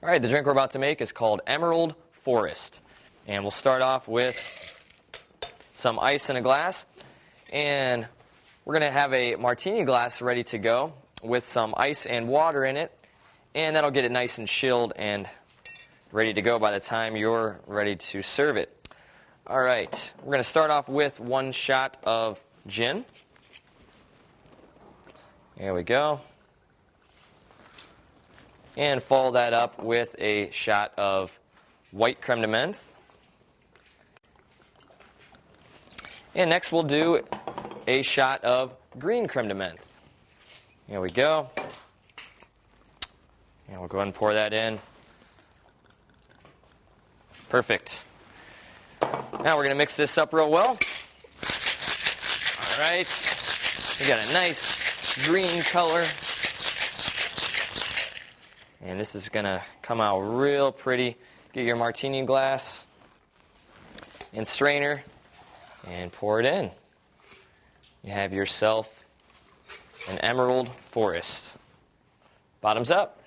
All right, the drink we're about to make is called Emerald Forest. And we'll start off with some ice in a glass. And we're going to have a martini glass ready to go with some ice and water in it. And that'll get it nice and chilled and ready to go by the time you're ready to serve it. All right, we're going to start off with 1 shot of gin. There we go. And follow that up with a shot of white creme de menthe. And next we'll do a shot of green creme de menthe. Here we go. And we'll go ahead and pour that in. Perfect. Now we're going to mix this up real well. All right. We got a nice green color. And this is going to come out real pretty. Get your martini glass and strainer and pour it in. You have yourself an Emerald Forest. Bottoms up.